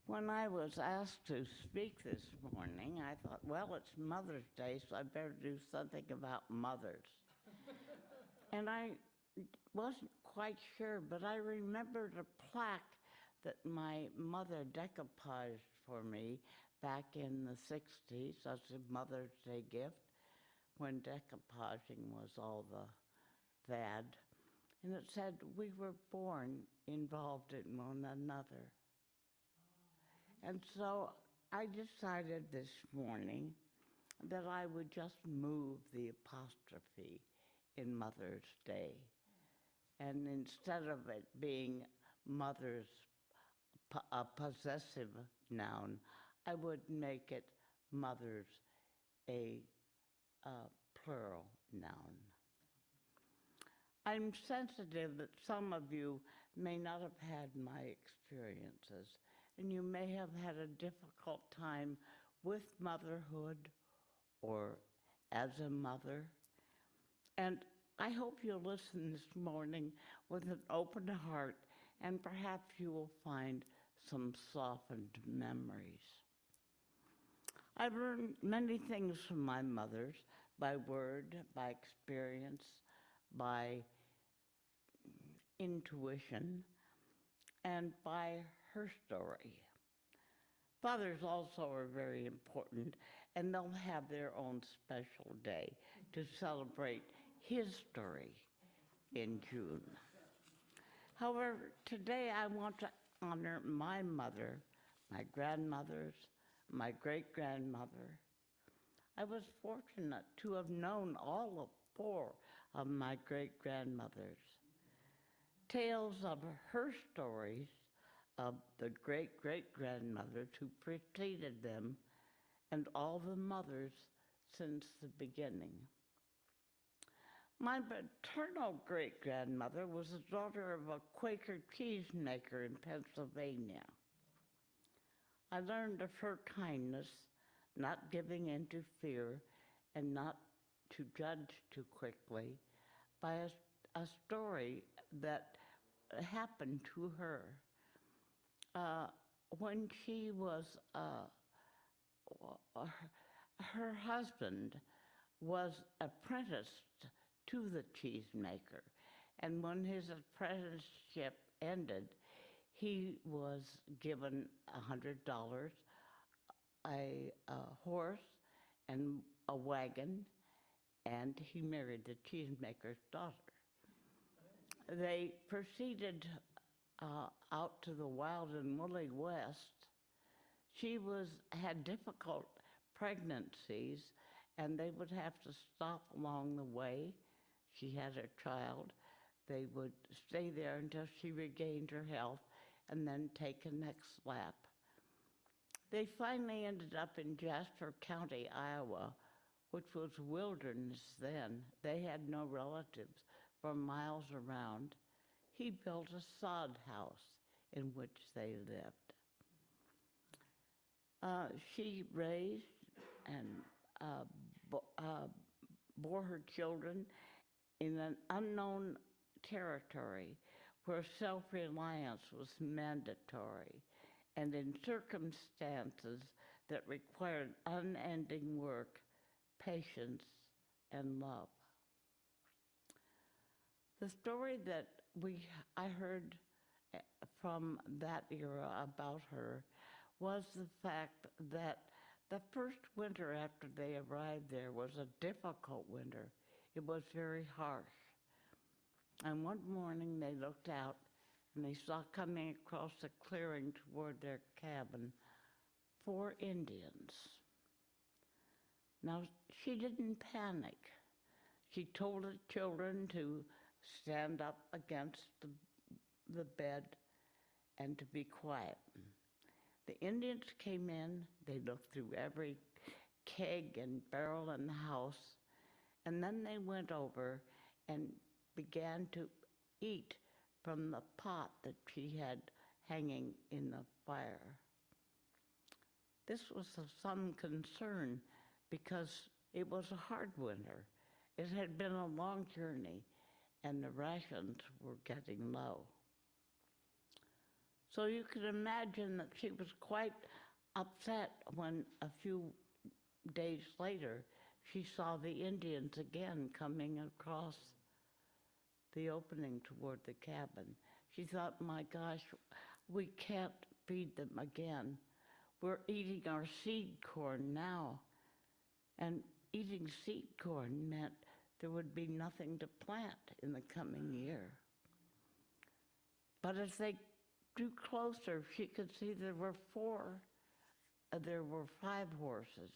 When I was asked to speak this morning, I thought, well, it's Mother's Day, so I better do something about mothers. And I wasn't quite sure, but I remembered a plaque that my mother decoupaged for me back in the 60s as a Mother's Day gift, when decoupaging was all the fad. And it said, "We were born involved in one another." And so I decided this morning that I would just move the apostrophe in Mother's Day. And instead of it being mother's, a possessive noun, I would make it mother's a plural noun. I'm sensitive that some of you may not have had my experiences, and you may have had a difficult time with motherhood or as a mother. And I hope you'll listen this morning with an open heart, and perhaps you will find some softened memories. I've learned many things from my mothers, by word, by experience, by intuition, and by her story. Fathers also are very important, and they'll have their own special day to celebrate his story in June. However, today I want to honor my mother, my grandmothers, my great-grandmother. I was fortunate to have known all four of my great-grandmothers. Tales of her stories of the great-great-grandmothers who preceded them, and all the mothers since the beginning. My maternal great-grandmother was the daughter of a Quaker cheesemaker in Pennsylvania. I learned of her kindness, not giving in to fear, and not to judge too quickly, by a story that happened to her. When she was, her husband was apprenticed to the cheesemaker, and when his apprenticeship ended, he was given $100, a horse, and a wagon, and he married the cheesemaker's daughter. They proceeded out to the wild and woolly West. She had difficult pregnancies, and they would have to stop along the way. She had a child. They would stay there until she regained her health and then take a next lap. They finally ended up in Jasper County, Iowa, which was wilderness then. They had no relatives for miles around. He built a sod house in which they lived. She raised and bore her children in an unknown territory where self-reliance was mandatory, and in circumstances that required unending work, patience, and love. The story that I heard from that era about her was the fact that the first winter after they arrived there was a difficult winter. It was very harsh. And one morning they looked out and they saw coming across the clearing toward their cabin 4 Indians. Now, she didn't panic. She told the children to stand up against the bed and to be quiet. The Indians came in, they looked through every keg and barrel in the house, and then they went over and began to eat from the pot that she had hanging in the fire. This was of some concern because it was a hard winter. It had been a long journey, and the rations were getting low. So you can imagine that she was quite upset when a few days later she saw the Indians again coming across the opening toward the cabin. She thought, my gosh, we can't feed them again. We're eating our seed corn now. And eating seed corn meant there would be nothing to plant in the coming year. But as they drew closer, she could see there were 5 horses.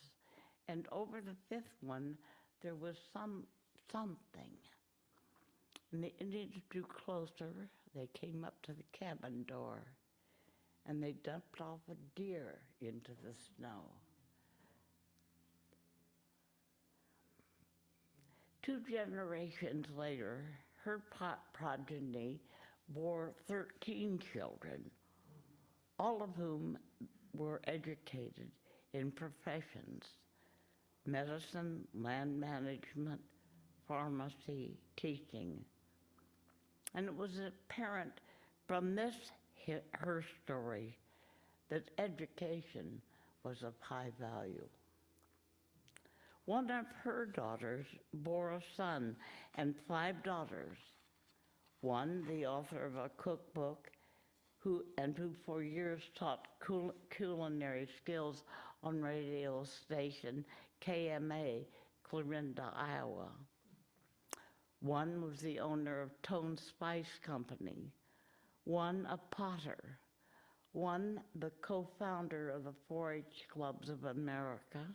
And over the 5th one, there was something. And the Indians drew closer. They came up to the cabin door, and they dumped off a deer into the snow. 2 generations later, her progeny bore 13 children, all of whom were educated in professions: medicine, land management, pharmacy, teaching. And it was apparent from this, her story, that education was of high value. One of her daughters bore a son and 5 daughters. One, the author of a cookbook, who for years taught culinary skills on radio station KMA, Clarinda, Iowa. One was the owner of Tone Spice Company. One, a potter. One, the co-founder of the 4-H Clubs of America.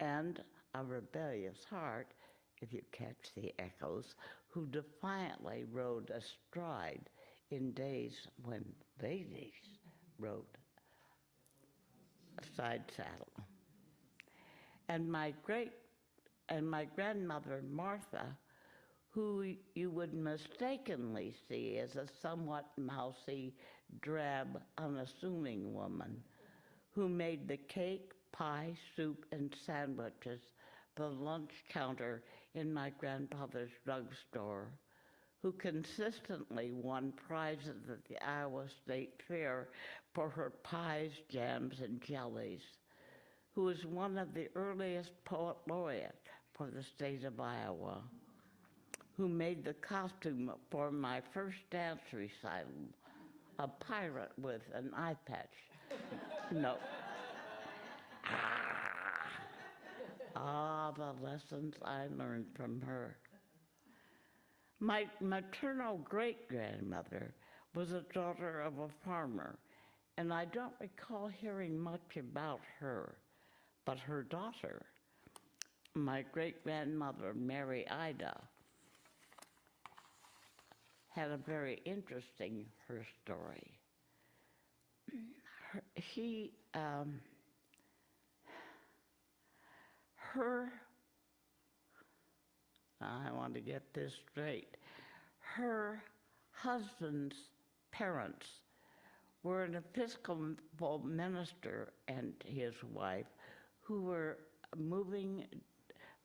And a rebellious heart, if you catch the echoes, who defiantly rode astride in days when ladies rode a side saddle. And my grandmother, Martha, who you would mistakenly see as a somewhat mousy, drab, unassuming woman, who made the cake, pie, soup, and sandwiches for the lunch counter in my grandfather's drugstore, who consistently won prizes at the Iowa State Fair for her pies, jams, and jellies, who was one of the earliest poet laureate for the state of Iowa, who made the costume for my first dance recital, a pirate with an eye patch. No. The lessons I learned from her. My maternal great-grandmother was a daughter of a farmer, and I don't recall hearing much about her, but her daughter, my great-grandmother, Mary Ida, had a very interesting her story. I want to get this straight. Her husband's parents were an Episcopal minister and his wife who were moving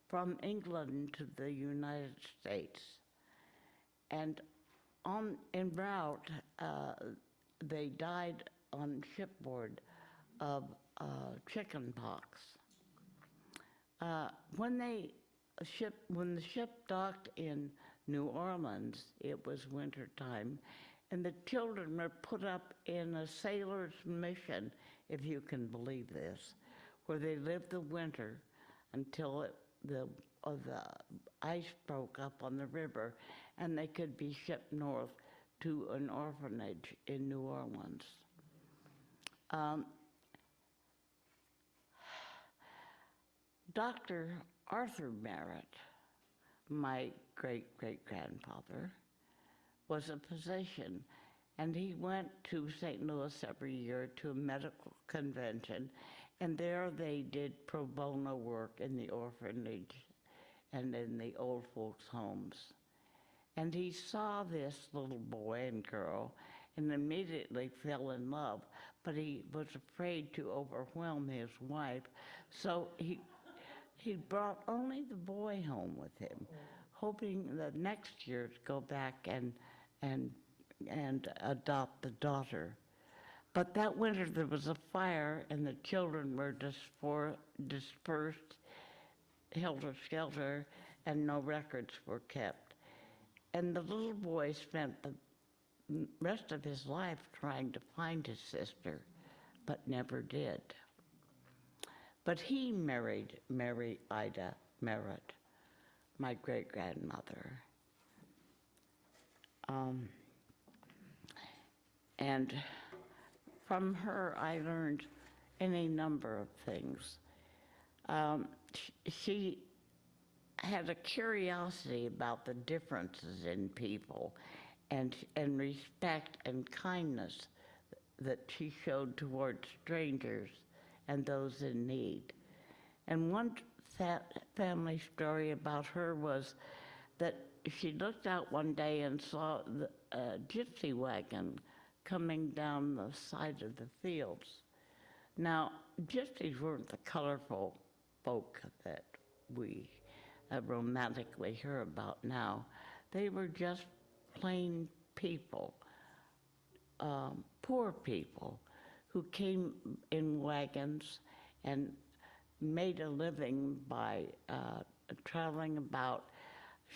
from England to the United States. And en route, they died on shipboard of chicken pox. When the ship docked in New Orleans, it was wintertime, and the children were put up in a sailor's mission, if you can believe this, where they lived the winter until the ice broke up on the river and they could be shipped north to an orphanage in New Orleans. Dr. Arthur Merritt, my great-great-grandfather, was a physician, and he went to St. Louis every year to a medical convention, and there they did pro bono work in the orphanage and in the old folks' homes. And he saw this little boy and girl and immediately fell in love, but he was afraid to overwhelm his wife, so he brought only the boy home with him, hoping that next year to go back and and adopt the daughter. But that winter there was a fire and the children were dispersed, helter-skelter, and no records were kept. And the little boy spent the rest of his life trying to find his sister, but never did. But he married Mary Ida Merritt, my great-grandmother. And from her, I learned any number of things. She had a curiosity about the differences in people and respect and kindness that she showed toward strangers and those in need. And one family story about her was that she looked out one day and saw a gypsy wagon coming down the side of the fields. Now, gypsies weren't the colorful folk that we romantically hear about now. They were just plain people, poor people, who came in wagons and made a living by traveling about,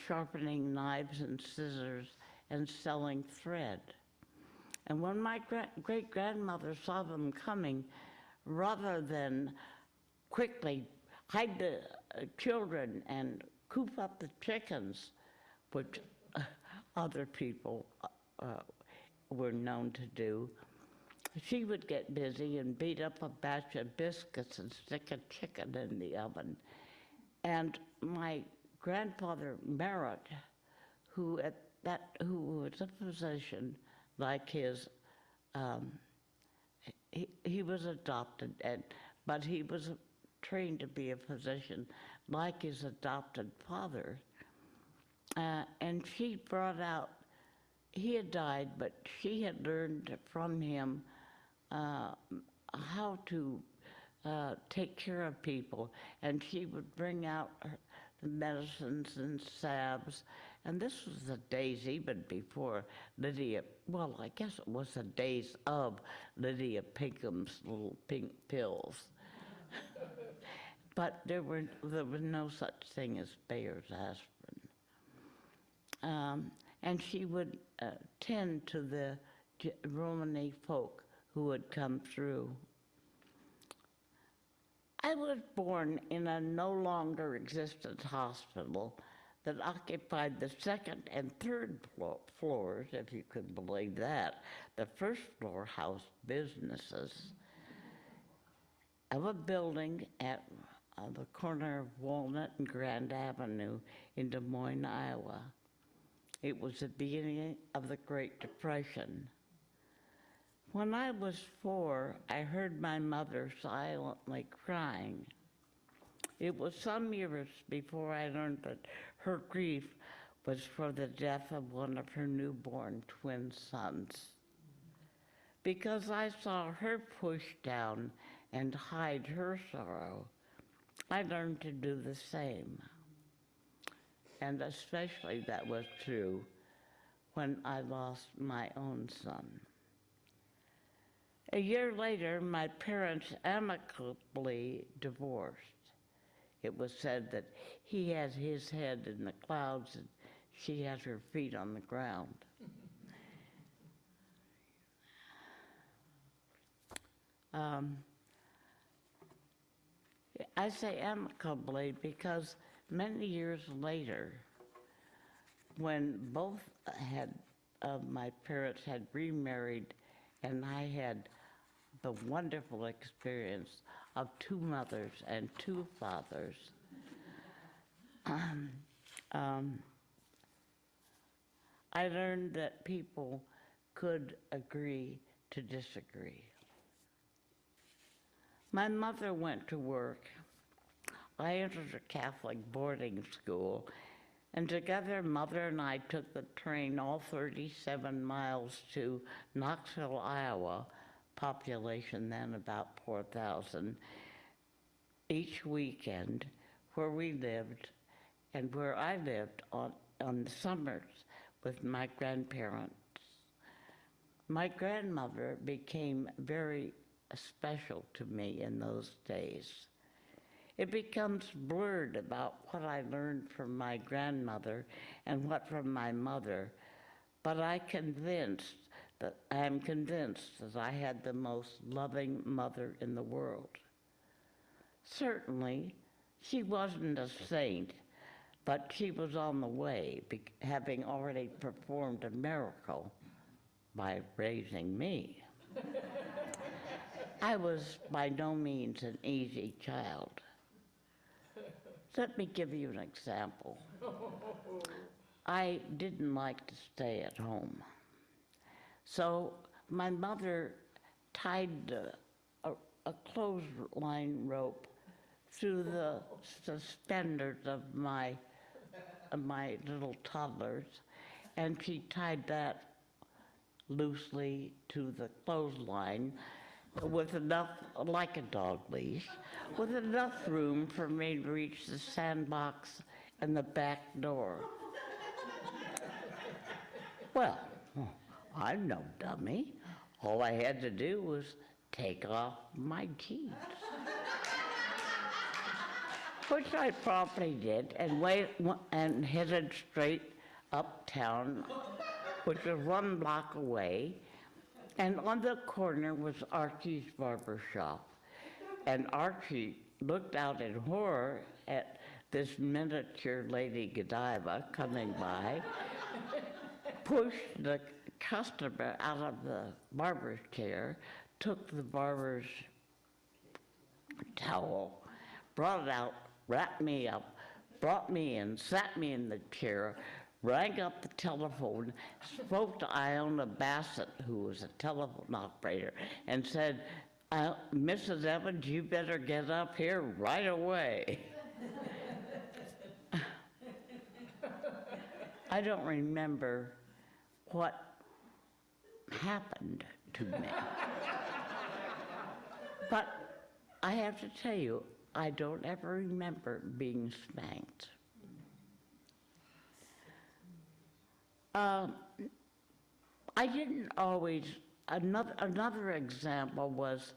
sharpening knives and scissors and selling thread. And when my great-grandmother saw them coming, rather than quickly hide the children and coop up the chickens, which other people were known to do, she would get busy and beat up a batch of biscuits and stick a chicken in the oven. And my grandfather Merritt, who was a physician like his, he was adopted, but he was trained to be a physician like his adopted father. And she brought out, he had died, but she had learned from him how to take care of people. And she would bring out the medicines and salves. And this was the days even before Lydia, well, I guess it was the days of Lydia Pinkham's little pink pills. But there was no such thing as Bayer's aspirin. And she would tend to the Romany folk who would come through. I was born in a no longer existent hospital that occupied the second and third floors, if you could believe that. The first floor housed businesses of a building at the corner of Walnut and Grand Avenue in Des Moines, Iowa. It was the beginning of the Great Depression. When I was 4, I heard my mother silently crying. It was some years before I learned that her grief was for the death of one of her newborn twin sons. Because I saw her push down and hide her sorrow, I learned to do the same. And especially that was true when I lost my own son. A year later, my parents amicably divorced. It was said that he had his head in the clouds and she had her feet on the ground. I say amicably because many years later, when both of my parents had remarried and I had the wonderful experience of 2 mothers and 2 fathers, I learned that people could agree to disagree. My mother went to work. I entered a Catholic boarding school, and together Mother and I took the train all 37 miles to Knoxville, Iowa, population then about 4,000, each weekend, where we lived and where I lived on the summers with my grandparents my grandmother became very special to me in those days. It becomes blurred about what I learned from my grandmother and what from my mother, but I am convinced that I had the most loving mother in the world. Certainly, she wasn't a saint, but she was on the way, having already performed a miracle by raising me. I was by no means an easy child. Let me give you an example. I didn't like to stay at home. So my mother tied a clothesline rope through the suspenders of my little toddlers, and she tied that loosely to the clothesline with enough, like a dog leash, with enough room for me to reach the sandbox and the back door. Well, I'm no dummy. All I had to do was take off my jeans, which I promptly did, and headed straight uptown, which was 1 block away. And on the corner was Archie's barber shop. And Archie looked out in horror at this miniature Lady Godiva coming by, pushed the customer out of the barber's chair, took the barber's towel, brought it out, wrapped me up, brought me in, sat me in the chair, rang up the telephone, spoke to Iona Bassett, who was a telephone operator, and said, Mrs. Evans, you better get up here right away. I don't remember what happened to me. But I have to tell you, I don't ever remember being spanked. I didn't always, another example was,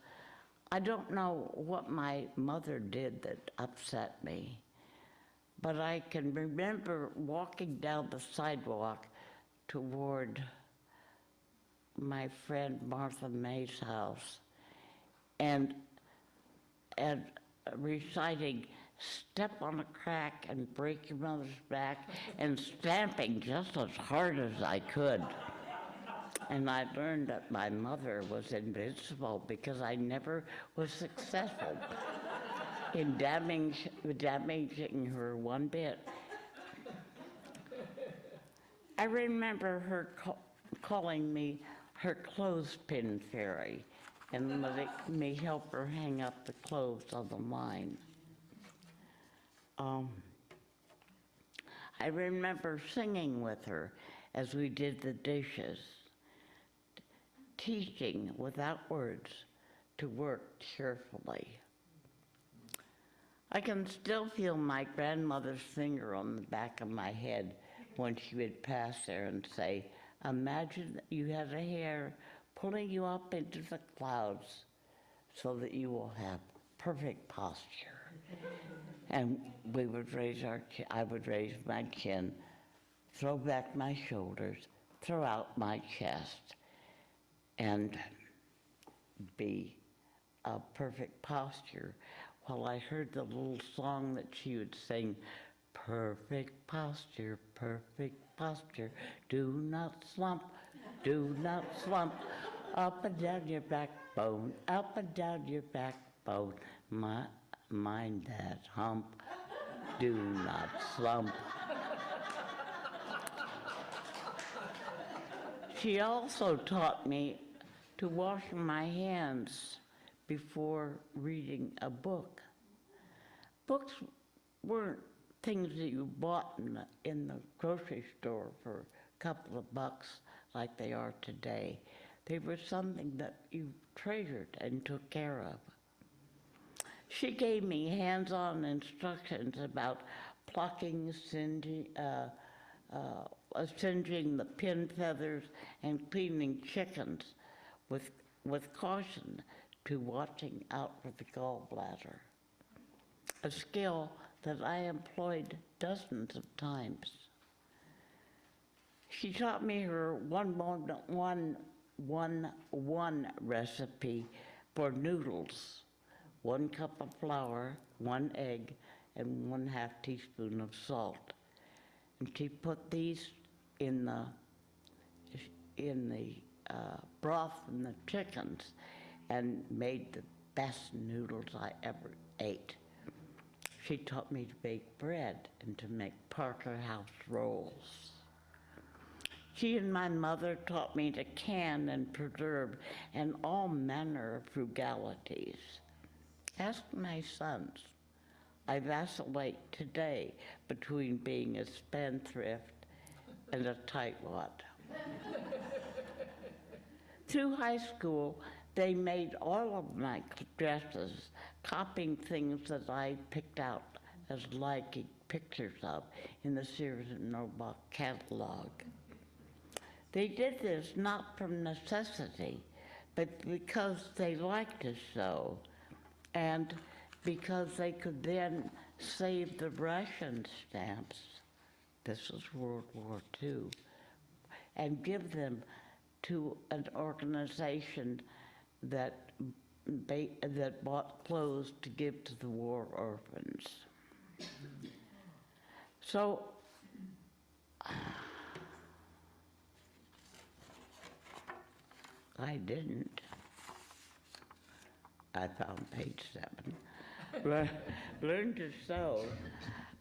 I don't know what my mother did that upset me, but I can remember walking down the sidewalk toward my friend Martha May's house and reciting, "Step on a crack and break your mother's back," and stamping just as hard as I could. And I learned that my mother was invincible because I never was successful in damaging her one bit. I remember her calling me her clothespin fairy and letting me help her hang up the clothes on the line. I remember singing with her as we did the dishes, teaching without words to work cheerfully. I can still feel my grandmother's finger on the back of my head when she would pass there and say, "Imagine that you had a hair pulling you up into the clouds so that you will have perfect posture." And we would I would raise my chin, throw back my shoulders, throw out my chest, and be a perfect posture while I heard the little song that she would sing, "Perfect posture, do not slump, up and down your backbone, up and down your backbone, mind that hump, do not slump." She also taught me to wash my hands before reading a book. Books weren't things that you bought in the grocery store for a couple of bucks like they are today. They were something that you treasured and took care of. She gave me hands-on instructions about plucking, singeing the pin feathers and cleaning chickens with caution to watching out for the gallbladder, a skill that I employed dozens of times. She taught me her one recipe for noodles: 1 cup of flour, 1 egg, and 1/2 teaspoon of salt. And she put these in the broth from the chickens and made the best noodles I ever ate. She taught me to bake bread and to make Parker House rolls. She and my mother taught me to can and preserve and all manner of frugalities. Ask my sons. I vacillate today between being a spendthrift and a tightwad. Through high school, they made all of my dresses, copying things that I picked out as liking pictures of in the Sears and Roebuck catalog. They did this not from necessity, but because they liked us so, and because they could then save the Russian stamps, this was World War II, and give them to an organization that bought clothes to give to the war orphans. So, I didn't. I found page 7. Learned to sew,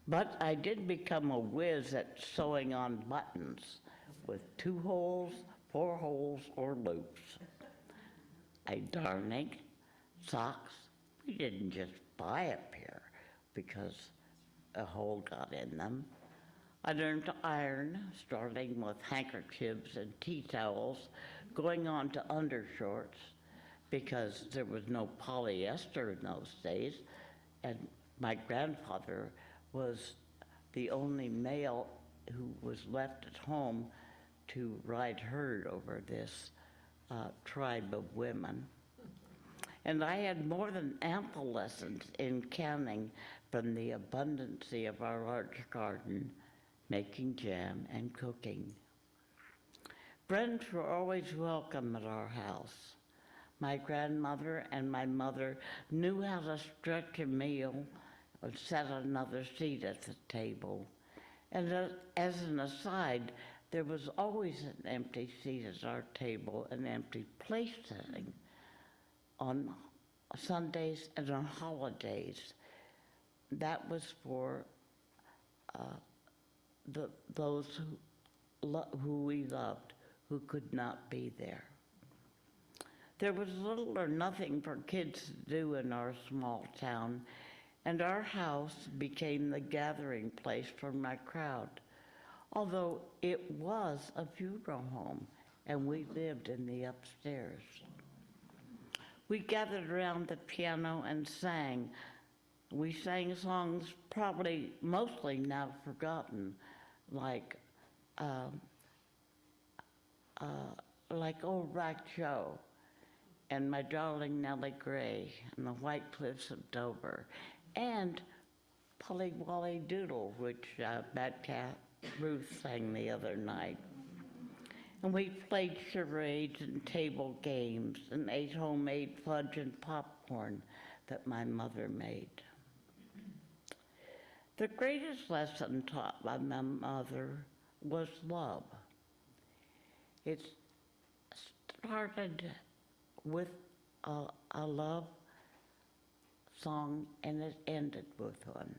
but I did become a whiz at sewing on buttons with 2 holes, 4 holes, or loops. I darning, socks. We didn't just buy a pair because a hole got in them. I learned to iron, starting with handkerchiefs and tea towels, going on to undershorts, because there was no polyester in those days, and my grandfather was the only male who was left at home to ride herd over this tribe of women. And I had more than ample lessons in canning from the abundancy of our large garden, making jam and cooking. Friends were always welcome at our house. My grandmother and my mother knew how to stretch a meal and set another seat at the table. And as an aside, there was always an empty seat at our table, an empty place setting on Sundays and on holidays. That was for those who we loved, who could not be there. There was little or nothing for kids to do in our small town, and our house became the gathering place for my crowd, although it was a funeral home, and we lived in the upstairs. We gathered around the piano and sang. We sang songs probably mostly now forgotten, like Old Black Joe, and My Darling Nellie Gray, and The White Cliffs of Dover, and Polly Wolly Doodle, which Bad Cat Ruth sang the other night. And we played charades and table games and ate homemade fudge and popcorn that my mother made. The greatest lesson taught by my mother was love. It started with a love song, and it ended with one.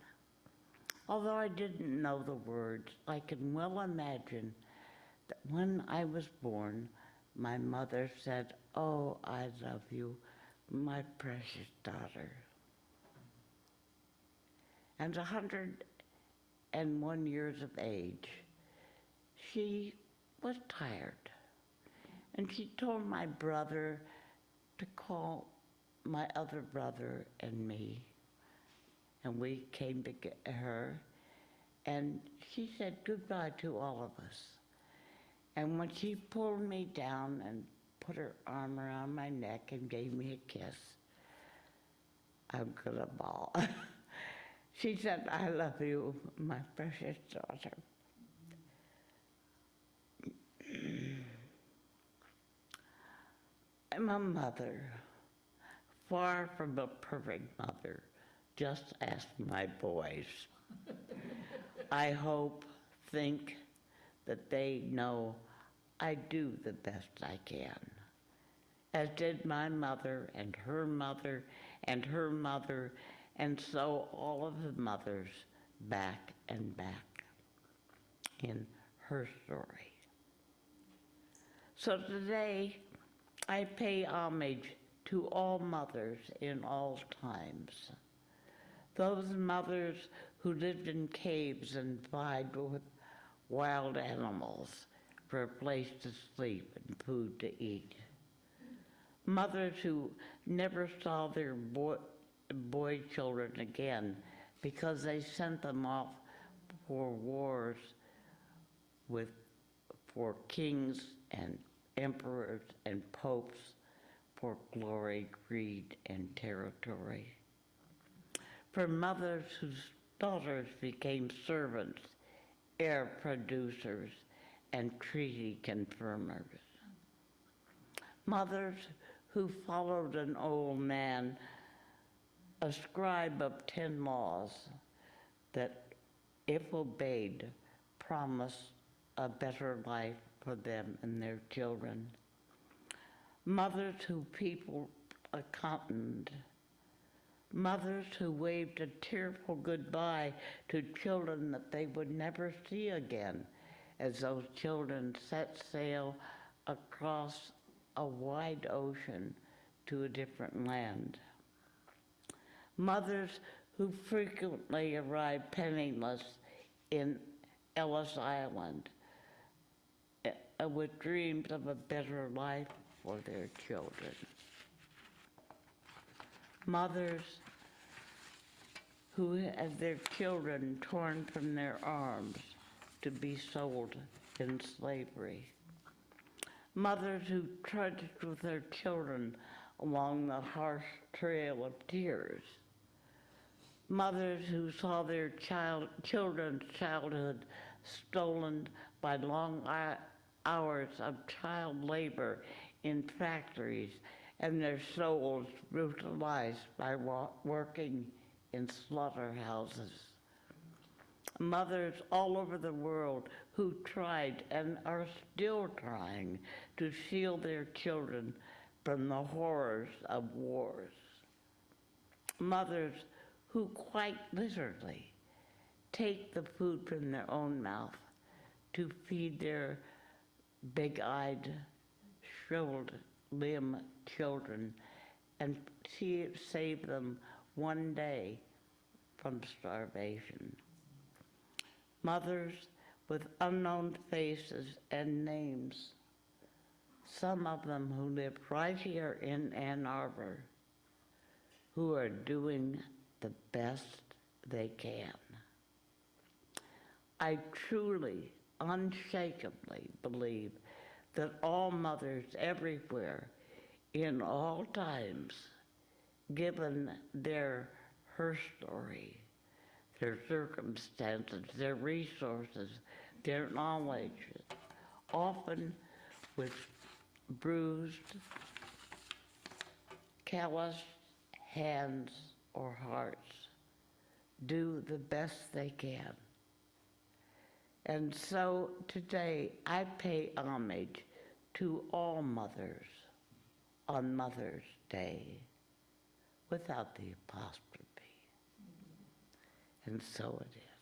Although I didn't know the words, I can well imagine that when I was born, my mother said, "Oh, I love you, my precious daughter." And 101 years of age, she was tired. And she told my brother to call my other brother and me. And we came to get her, and she said goodbye to all of us. And when she pulled me down and put her arm around my neck and gave me a kiss, I'm gonna bawl. She said, "I love you, my precious daughter." I'm a mother, far from a perfect mother, just ask my boys. I hope, think that they know I do the best I can, as did my mother and her mother and her mother, and so all of the mothers back and back in her story. So today, I pay homage to all mothers in all times. Those mothers who lived in caves and vied with wild animals for a place to sleep and food to eat. Mothers who never saw their boy children again because they sent them off for wars for kings and emperors and popes for glory, greed, and territory. For mothers whose daughters became servants, heir producers, and treaty confirmers. Mothers who followed an old man, a scribe of 10 laws that, if obeyed, promised a better life for them and their children. Mothers who people accompanied. Mothers who waved a tearful goodbye to children that they would never see again as those children set sail across a wide ocean to a different land. Mothers who frequently arrived penniless in Ellis Island with dreams of a better life for their children. Mothers who had their children torn from their arms to be sold in slavery. Mothers who trudged with their children along the harsh trail of tears. Mothers who saw their children's childhood stolen by long hours of child labor in factories and their souls brutalized by working in slaughterhouses. Mothers all over the world who tried and are still trying to shield their children from the horrors of wars. Mothers who quite literally take the food from their own mouth to feed their big-eyed, shriveled-limb children and save them one day from starvation. Mothers with unknown faces and names, some of them who live right here in Ann Arbor, who are doing the best they can. I truly, unshakably believe that all mothers everywhere, in all times, given her story, their circumstances, their resources, their knowledge, often with bruised, calloused hands or hearts, do the best they can. And so today I pay homage to all mothers on Mother's Day without the apostrophe. And so it is.